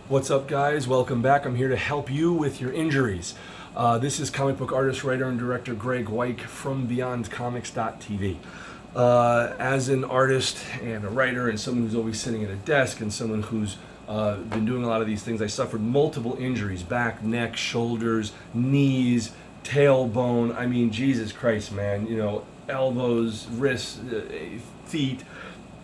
What's up, guys? Welcome back. I'm here to help you with your injuries. This is comic book artist, writer, and director Greg Weick from BeyondComics.tv. As an artist and a writer and someone who's always sitting at a desk and someone who's been doing a lot of these things, I suffered multiple injuries: back, neck, shoulders, knees, tailbone. I mean, Jesus Christ, man. You know, elbows, wrists, feet,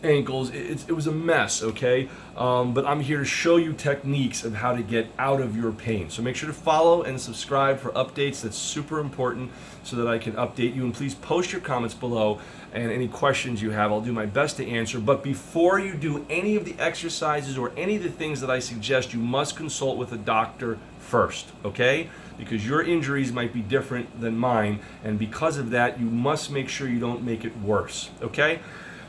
ankles. It was a mess, okay? But I'm here to show you techniques of how to get out of your pain. So make sure to follow and subscribe for updates. That's super important so that I can update you. And please post your comments below and any questions you have. I'll do my best to answer. But before you do any of the exercises or any of the things that I suggest, you must consult with a doctor first, okay? Because your injuries might be different than mine, and because of that, you must make sure you don't make it worse, okay?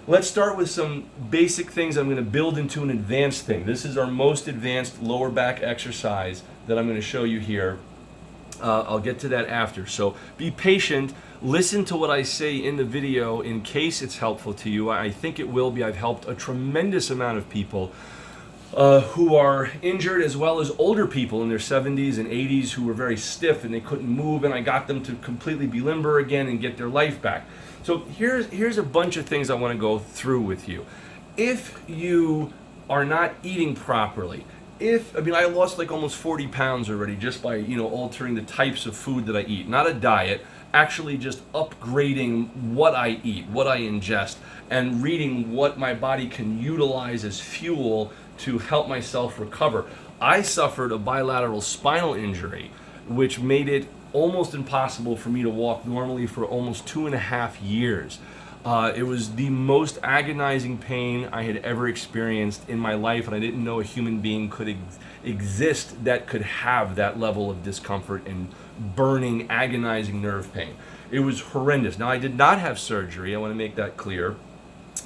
Let's start with some basic things I'm going to build into an advanced thing. This is our most advanced lower back exercise that I'm going to show you here. I'll get to that after. So be patient. Listen to what I say in the video in case it's helpful to you. I think it will be. I've helped a tremendous amount of people who are injured, as well as older people in their 70s and 80s who were very stiff and they couldn't move, and I got them to completely be limber again and get their life back. So here's a bunch of things I want to go through with you. If you are not eating properly, I lost like almost 40 pounds already just by, altering the types of food that I eat. Not a diet, actually just upgrading what I eat, what I ingest, and reading what my body can utilize as fuel to help myself recover. I suffered a bilateral spinal injury, which made it almost impossible for me to walk normally for almost 2.5 years. It was the most agonizing pain I had ever experienced in my life, and I didn't know a human being could exist that could have that level of discomfort and burning, agonizing nerve pain. It was horrendous. Now, I did not have surgery. I want to make that clear.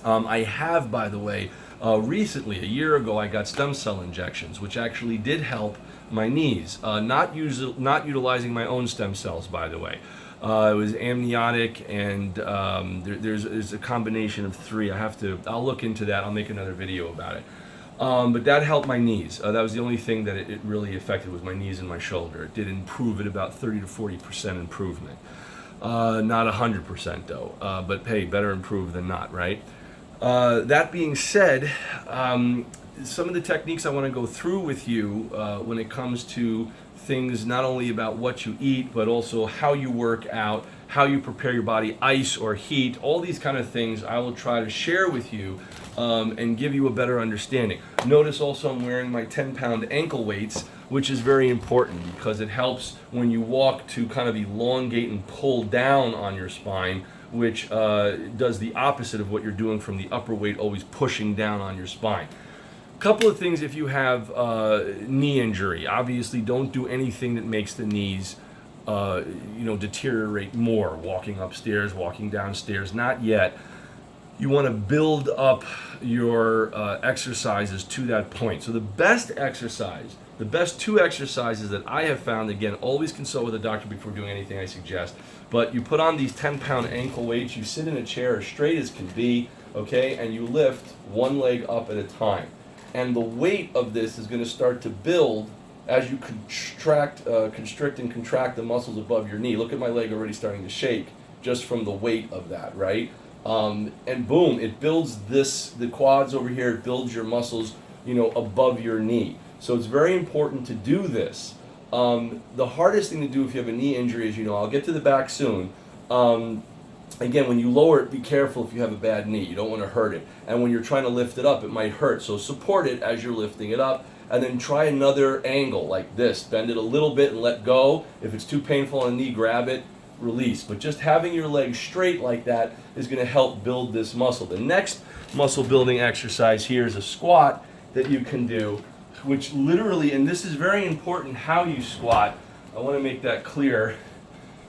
I have, by the way, recently, a year ago, I got stem cell injections, which actually did help my knees. Not utilizing my own stem cells, by the way. It was amniotic, and there's a combination of three. I'll look into that. I'll make another video about it. But that helped my knees. That was the only thing that it really affected, was my knees and my shoulder. It did improve at about 30 to 40% improvement. Not 100% though, but hey, better improved than not, right? That being said, some of the techniques I want to go through with you when it comes to things not only about what you eat, but also how you work out, how you prepare your body, ice or heat, all these kind of things I will try to share with you and give you a better understanding. Notice also I'm wearing my 10-pound ankle weights, which is very important because it helps when you walk to kind of elongate and pull down on your spine, which does the opposite of what you're doing from the upper weight, always pushing down on your spine. Couple of things if you have knee injury. Obviously, don't do anything that makes the knees deteriorate more. Walking upstairs, walking downstairs, not yet. You want to build up your exercises to that point. So the best exercise, the best two exercises that I have found, again, always consult with a doctor before doing anything I suggest, but you put on these 10-pound ankle weights, you sit in a chair as straight as can be, okay, and you lift one leg up at a time. And the weight of this is going to start to build as you constrict and contract the muscles above your knee. Look at my leg already starting to shake just from the weight of that, right? And boom, it builds the quads over here, it builds your muscles, above your knee. So it's very important to do this. The hardest thing to do if you have a knee injury is, I'll get to the back soon. Again, when you lower it, be careful if you have a bad knee. You don't want to hurt it. And when you're trying to lift it up, it might hurt. So support it as you're lifting it up. And then try another angle like this. Bend it a little bit and let go. If it's too painful on the knee, grab it, release. But just having your legs straight like that is going to help build this muscle. The next muscle building exercise here is a squat that you can do, which literally, and this is very important how you squat. I want to make that clear.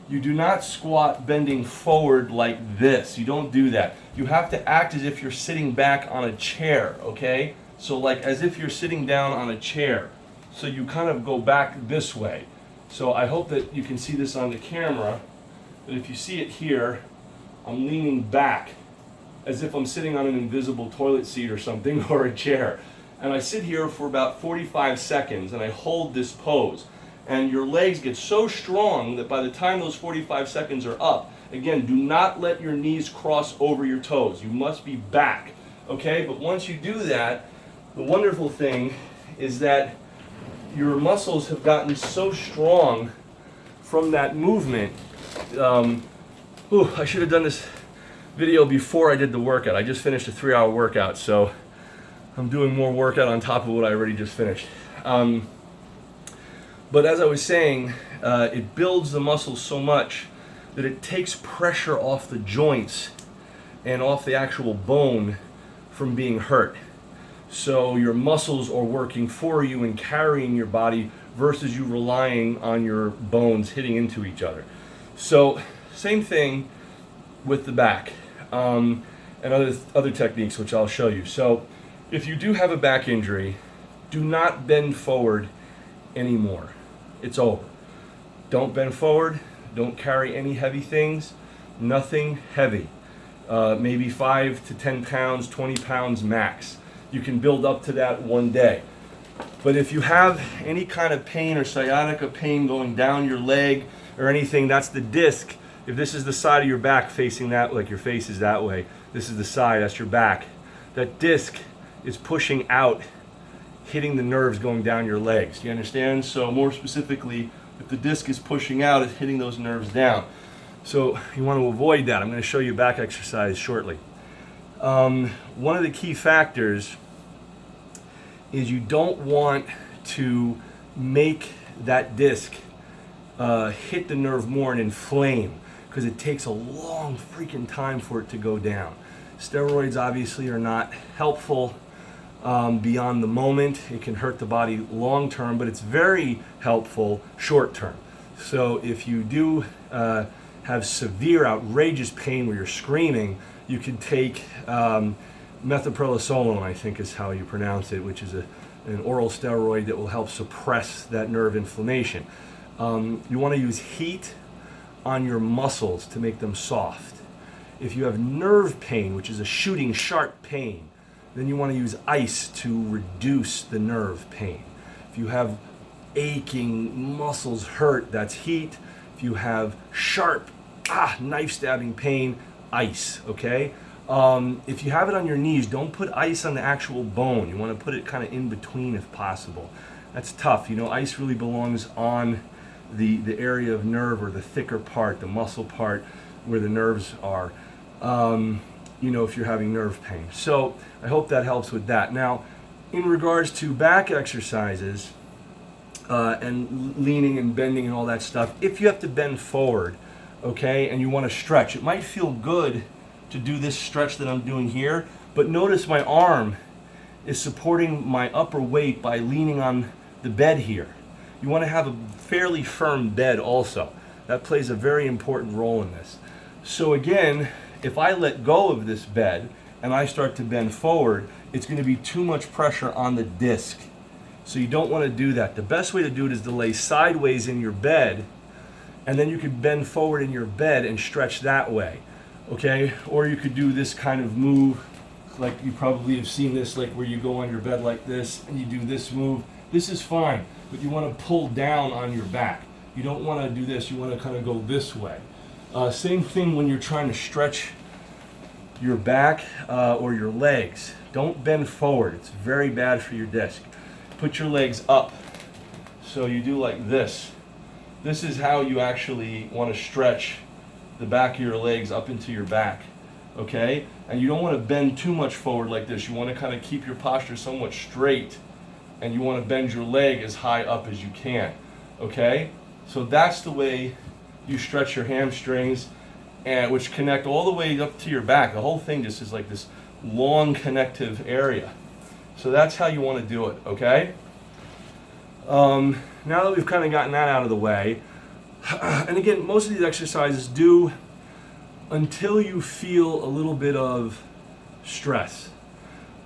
You do not squat bending forward like this. You don't do that. You have to act as if you're sitting back on a chair, okay? So like as if you're sitting down on a chair. So you kind of go back this way. So I hope that you can see this on the camera. But if you see it here, I'm leaning back as if I'm sitting on an invisible toilet seat or something, or a chair. and I sit here for about 45 seconds and I hold this pose. And your legs get so strong that by the time those 45 seconds are up, again, do not let your knees cross over your toes. You must be back, okay? But once you do that, the wonderful thing is that your muscles have gotten so strong from that movement. I should have done this video before I did the workout. I just finished a 3-hour workout, so I'm doing more workout on top of what I already just finished. But as I was saying, it builds the muscles so much that it takes pressure off the joints and off the actual bone from being hurt. So your muscles are working for you and carrying your body versus you relying on your bones hitting into each other. So same thing with the back and other techniques, which I'll show you. So if you do have a back injury, do not bend forward anymore. It's over. Don't bend forward. Don't carry any heavy things. Nothing heavy. Maybe 5 to 10 pounds, 20 pounds max. You can build up to that one day. But if you have any kind of pain or sciatica pain going down your leg or anything, that's the disc. If this is the side of your back facing that, like your face is that way, this is the side, that's your back. That disc is pushing out, hitting the nerves going down your legs. Do you understand? So more specifically, if the disc is pushing out, it's hitting those nerves down. So you want to avoid that. I'm going to show you a back exercise shortly. One of the key factors is you don't want to make that disc hit the nerve more and inflame, because it takes a long freaking time for it to go down. Steroids obviously are not helpful beyond the moment. It can hurt the body long term, but it's very helpful short term. So if you do have severe, outrageous pain where you're screaming, you can take methylprednisolone, I think is how you pronounce it, which is an oral steroid that will help suppress that nerve inflammation. You want to use heat on your muscles to make them soft. If you have nerve pain, which is a shooting sharp pain, then you want to use ice to reduce the nerve pain. If you have aching muscles hurt, that's heat. If you have sharp, knife stabbing pain, ice, okay? If you have it on your knees, don't put ice on the actual bone. You want to put it kind of in between if possible. That's tough. You know, ice really belongs on the area of nerve, or the thicker part, the muscle part where the nerves are, if you're having nerve pain. So I hope that helps with that. Now, in regards to back exercises and leaning and bending and all that stuff, if you have to bend forward, okay, and you want to stretch, it might feel good to do this stretch that I'm doing here, but notice my arm is supporting my upper weight by leaning on the bed here. You want to have a fairly firm bed also. That plays a very important role in this. So again, if I let go of this bed and I start to bend forward, it's going to be too much pressure on the disc. So you don't want to do that. The best way to do it is to lay sideways in your bed, and then you could bend forward in your bed and stretch that way. Okay? Or you could do this kind of move, like you probably have seen this, like where you go on your bed like this and you do this move. This is fine, but you want to pull down on your back. You don't want to do this. You want to kind of go this way. Same thing when you're trying to stretch your back or your legs. Don't bend forward. It's very bad for your disc. Put your legs up. So you do like this. This is how you actually want to stretch the back of your legs up into your back. Okay? And you don't want to bend too much forward like this. You want to kind of keep your posture somewhat straight, and you want to bend your leg as high up as you can. Okay? So that's the way you stretch your hamstrings, and which connect all the way up to your back. The whole thing just is like this long connective area. So that's how you want to do it, okay? Now that we've kind of gotten that out of the way, and again, most of these exercises do until you feel a little bit of stress,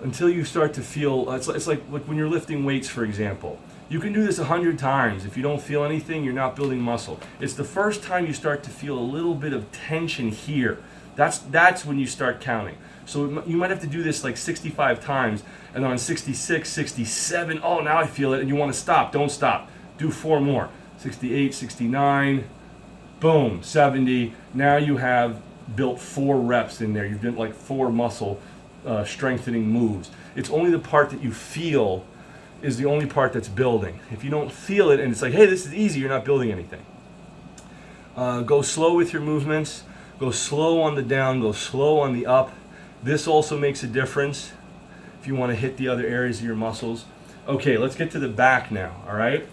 until you start to feel, it's like when you're lifting weights, for example. You can do this 100 times. If you don't feel anything, you're not building muscle. It's the first time you start to feel a little bit of tension here. That's when you start counting. So you might have to do this like 65 times, and on 66, 67, oh, now I feel it, and you want to stop. Don't stop. Do 4 more. 68, 69, boom, 70. Now you have built 4 reps in there. You've done like 4 muscle strengthening moves. It's only the part that you feel is the only part that's building. If you don't feel it and it's like, hey, this is easy, you're not building anything. Go slow with your movements. Go slow on the down, go slow on the up. This also makes a difference if you want to hit the other areas of your muscles. Okay, let's get to the back now, all right?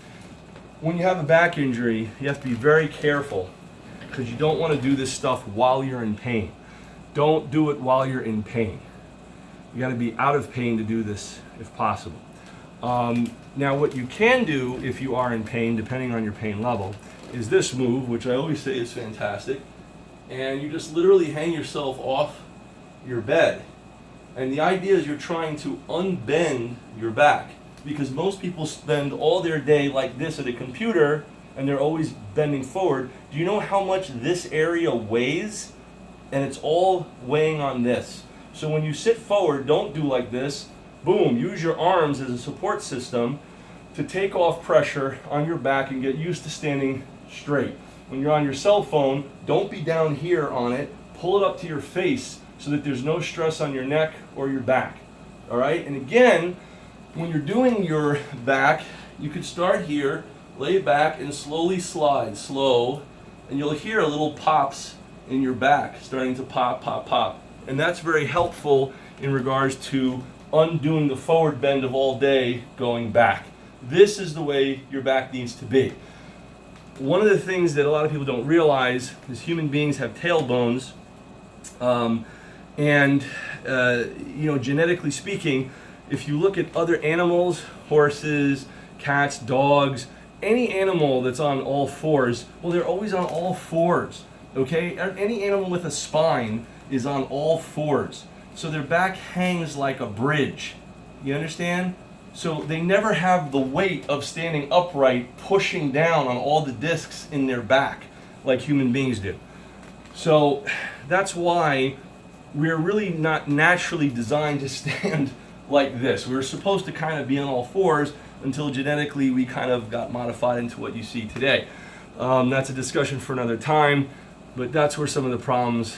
When you have a back injury, you have to be very careful because you don't want to do this stuff while you're in pain. Don't do it while you're in pain. You got to be out of pain to do this if possible. Now what you can do if you are in pain, depending on your pain level, is this move, which I always say is fantastic. And you just literally hang yourself off your bed. And the idea is you're trying to unbend your back, because most people spend all their day like this at a computer and they're always bending forward. Do you know how much this area weighs? And it's all weighing on this. So when you sit forward, don't do like this. Boom, use your arms as a support system to take off pressure on your back and get used to standing straight. When you're on your cell phone, don't be down here on it. Pull it up to your face so that there's no stress on your neck or your back. All right? And again, when you're doing your back, you could start here, lay back, and slowly slide, slow, and you'll hear little pops in your back, starting to pop, pop, pop. And that's very helpful in regards to undoing the forward bend of all day going back. This is the way your back needs to be. One of the things that a lot of people don't realize is human beings have tailbones, genetically speaking, if you look at other animals, horses, cats, dogs, any animal that's on all fours, well, they're always on all fours, okay? Any animal with a spine is on all fours. So their back hangs like a bridge. You understand? So they never have the weight of standing upright pushing down on all the discs in their back like human beings do. So that's why we're really not naturally designed to stand like this. We're supposed to kind of be on all fours until genetically we kind of got modified into what you see today. That's a discussion for another time, but that's where some of the problems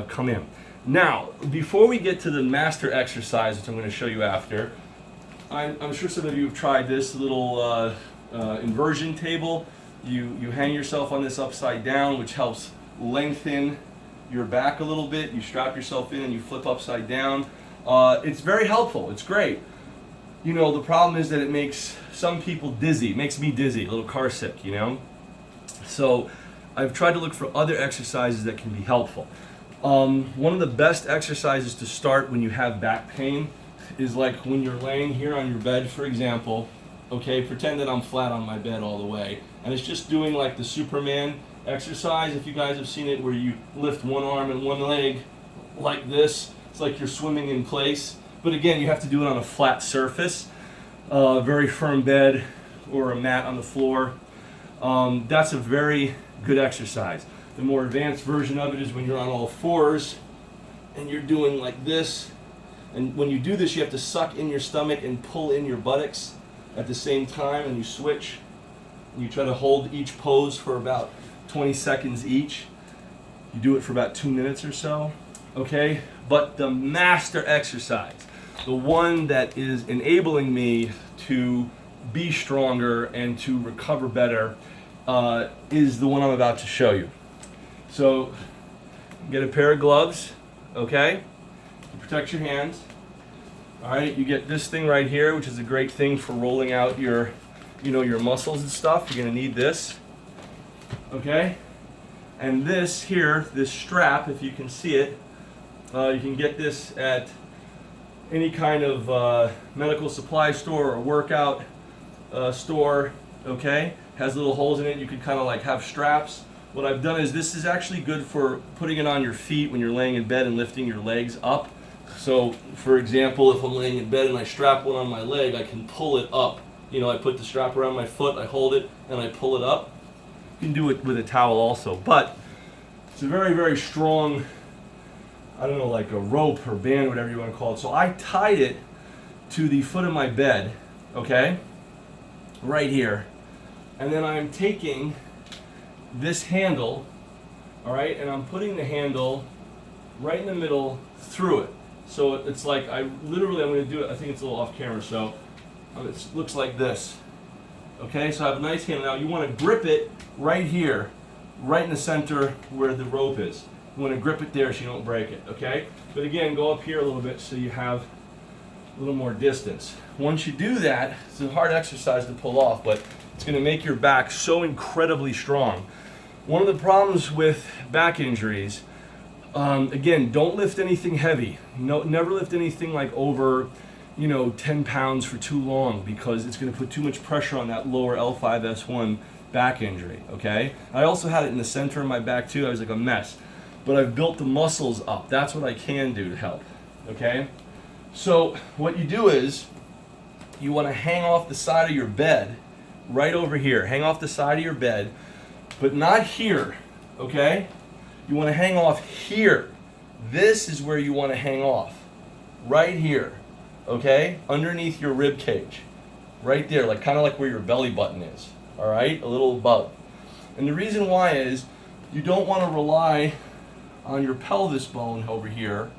come in. Now, before we get to the master exercise, which I'm going to show you after, I'm sure some of you have tried this little inversion table. You hang yourself on this upside down, which helps lengthen your back a little bit. You strap yourself in and you flip upside down. It's very helpful. It's great. You know, the problem is that it makes some people dizzy. It makes me dizzy, a little car sick, you know? So I've tried to look for other exercises that can be helpful. One of the best exercises to start when you have back pain is like when you're laying here on your bed, for example. Okay, pretend that I'm flat on my bed all the way. And it's just doing like the Superman exercise, if you guys have seen it, where you lift one arm and one leg like this. It's like you're swimming in place. But again, you have to do it on a flat surface, a very firm bed or a mat on the floor. That's a very good exercise. The more advanced version of it is when you're on all fours and you're doing like this. And when you do this, you have to suck in your stomach and pull in your buttocks at the same time, and you switch. And you try to hold each pose for about 20 seconds each. You do it for about 2 minutes or so, okay? But the master exercise, the one that is enabling me to be stronger and to recover better, is the one I'm about to show you. So get a pair of gloves, okay, to protect your hands. All right, you get this thing right here, which is a great thing for rolling out your, your muscles and stuff. You're gonna need this, okay? And this here, this strap, if you can see it, you can get this at any kind of medical supply store or workout store, okay? Has little holes in it. You could kind of like have straps. What I've done is this is actually good for putting it on your feet when you're laying in bed and lifting your legs up. So, for example, if I'm laying in bed and I strap one on my leg, I can pull it up. I put the strap around my foot, I hold it, and I pull it up. You can do it with a towel also, but it's a very, very strong I don't know, like a rope or band, whatever you want to call it. So I tied it to the foot of my bed, okay, right here. And then I'm taking this handle, all right, and I'm putting the handle right in the middle through it. So it's like I'm going to do it, I think it's a little off camera, so it looks like this. Okay, so I have a nice handle. Now you want to grip it right here, right in the center where the rope is. You want to grip it there so you don't break it, okay? But again, go up here a little bit so you have a little more distance. Once you do that, it's a hard exercise to pull off, but it's going to make your back so incredibly strong. One of the problems with back injuries, again, don't lift anything heavy. No, never lift anything like over 10 pounds for too long, because it's going to put too much pressure on that lower L5-S1 back injury, okay? I also had it in the center of my back too. I was like a mess. But I've built the muscles up. That's what I can do to help, okay? So what you do is you want to hang off the side of your bed, right over here. Hang off the side of your bed, but not here, okay? You want to hang off here. This is where you want to hang off, right here. Okay, underneath your rib cage, right there, like kind of like where your belly button is, all right, a little above. And the reason why is you don't want to rely on your pelvis bone over here.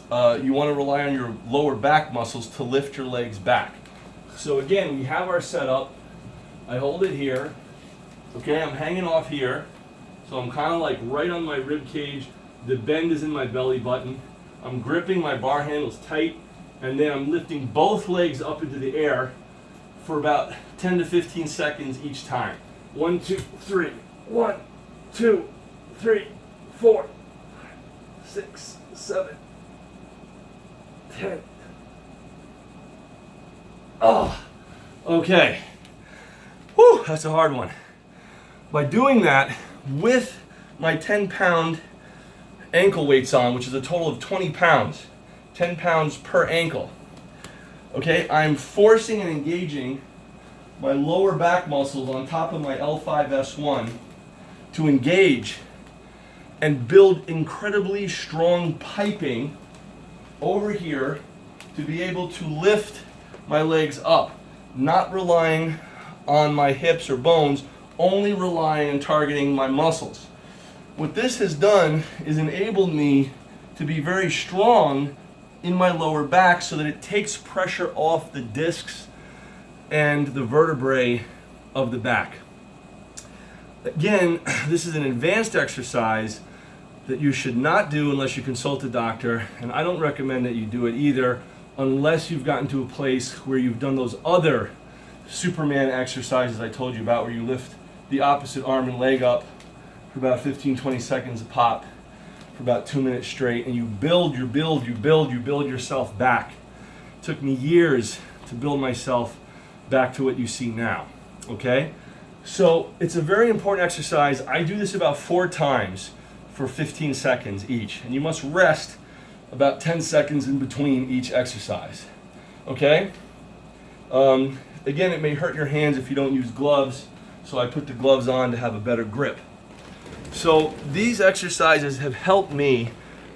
You want to rely on your lower back muscles to lift your legs back. So again, we have our setup. I hold it here. Okay, I'm hanging off here. So I'm kind of like right on my rib cage. The bend is in my belly button. I'm gripping my bar handles tight. And then I'm lifting both legs up into the air for about 10 to 15 seconds each time. 1, 2, 3. 1, 2, 3, 4, 6, 7, 10. Oh, okay. Whew, that's a hard one. By doing that with my 10-pound ankle weights on, which is a total of 20 pounds, 10 pounds per ankle. Okay, I'm forcing and engaging my lower back muscles on top of my L5-S1 to engage and build incredibly strong piping over here to be able to lift my legs up, not relying on my hips or bones, only relying and targeting my muscles. What this has done is enabled me to be very strong in my lower back so that it takes pressure off the discs and the vertebrae of the back. Again, this is an advanced exercise that you should not do unless you consult a doctor, and I don't recommend that you do it either unless you've gotten to a place where you've done those other Superman exercises I told you about, where you lift the opposite arm and leg up for about 15-20 seconds a pop for about 2 minutes straight, and you build yourself back. It took me years to build myself back to what you see now, okay? So it's a very important exercise. I do this about 4 times for 15 seconds each, and you must rest about 10 seconds in between each exercise, okay? Again, it may hurt your hands if you don't use gloves, so I put the gloves on to have a better grip. So these exercises have helped me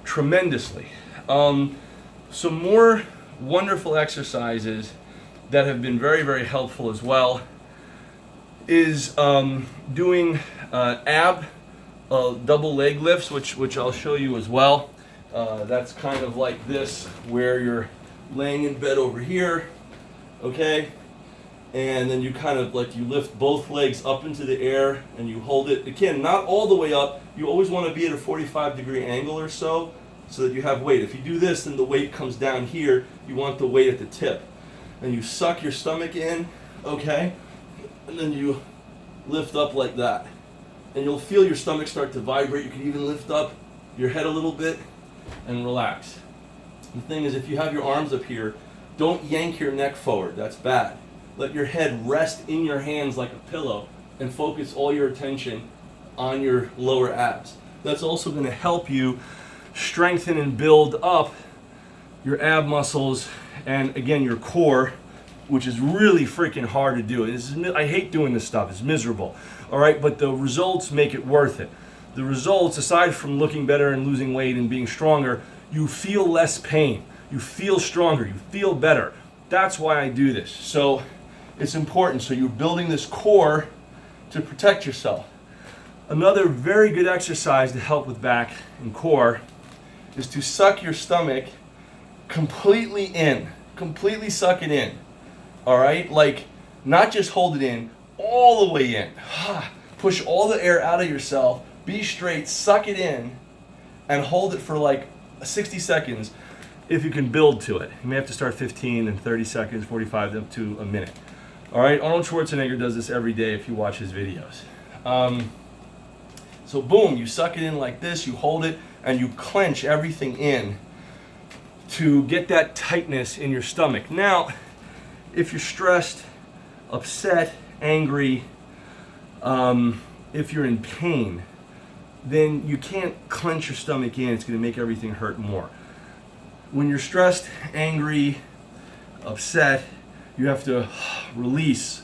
tremendously. Some more wonderful exercises that have been very, very helpful as well is doing double leg lifts, which I'll show you as well. That's kind of like this, where you're laying in bed over here, okay? And then you kind of you lift both legs up into the air and you hold it. Again, not all the way up. You always want to be at a 45-degree angle or so that you have weight. If you do this, then the weight comes down here. You want the weight at the tip. And you suck your stomach in, okay? And then you lift up like that. And you'll feel your stomach start to vibrate. You can even lift up your head a little bit and relax. The thing is, if you have your arms up here, don't yank your neck forward. That's bad. Let your head rest in your hands like a pillow and focus all your attention on your lower abs. That's also going to help you strengthen and build up your ab muscles and, again, your core, which is really freaking hard to do. I hate doing this stuff. It's miserable. All right, but the results make it worth it. The results, aside from looking better and losing weight and being stronger, you feel less pain. You feel stronger. You feel better. That's why I do this. So it's important. So you're building this core to protect yourself. Another very good exercise to help with back and core is to suck your stomach completely in. Completely suck it in. All right? Like, not just hold it in, all the way in. Push all the air out of yourself. Be straight, suck it in, and hold it for like 60 seconds if you can build to it. You may have to start 15 and 30 seconds, 45 up to a minute. All right? Arnold Schwarzenegger does this every day if you watch his videos. So boom, you suck it in like this, you hold it, and you clench everything in to get that tightness in your stomach. Now, if you're stressed, upset, angry, if you're in pain, then you can't clench your stomach in. It's going to make everything hurt more. When you're stressed, angry, upset, you have to release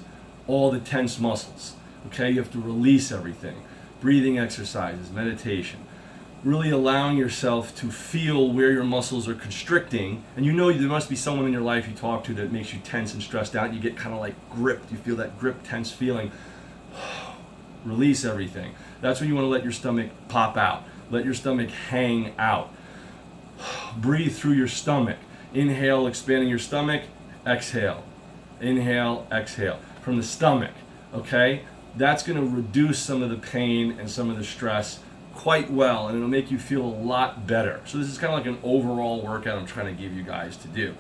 all the tense muscles. Okay? You have to release everything. Breathing exercises, meditation. Really allowing yourself to feel where your muscles are constricting. And you know there must be someone in your life you talk to that makes you tense and stressed out. You get kind of like gripped. You feel that grip, tense feeling. Release everything. That's when you want to let your stomach pop out. Let your stomach hang out. Breathe through your stomach. Inhale, expanding your stomach. Exhale. Inhale, exhale. From the stomach. Okay? That's going to reduce some of the pain and some of the stress quite well, and it'll make you feel a lot better. So this is kind of like an overall workout I'm trying to give you guys to do.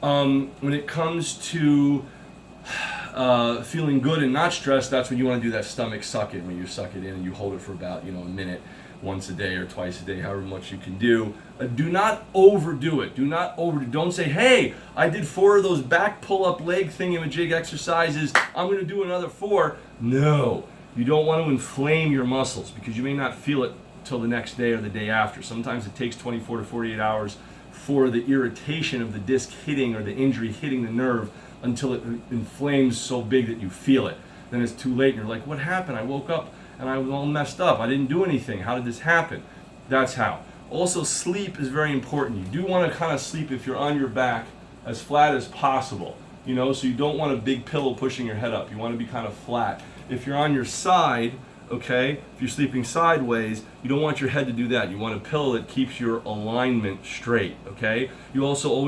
When it comes to feeling good and not stressed, that's when you want to do that stomach suck it, when you suck it in and you hold it for about a minute, once a day or twice a day, however much you can do. Do not overdo it. Do not overdo. Don't say, hey, I did 4 of those back pull-up leg thingamajig exercises. I'm going to do another 4. No. You don't want to inflame your muscles because you may not feel it till the next day or the day after. Sometimes it takes 24 to 48 hours for the irritation of the disc hitting or the injury hitting the nerve until it inflames so big that you feel it. Then it's too late and you're like, what happened? I woke up and I was all messed up. I didn't do anything. How did this happen? That's how. Also, sleep is very important. You do want to kind of sleep if you're on your back as flat as possible. So you don't want a big pillow pushing your head up. You want to be kind of flat. If you're on your side, okay, if you're sleeping sideways, you don't want your head to do that. You want a pillow that keeps your alignment straight, okay? You also always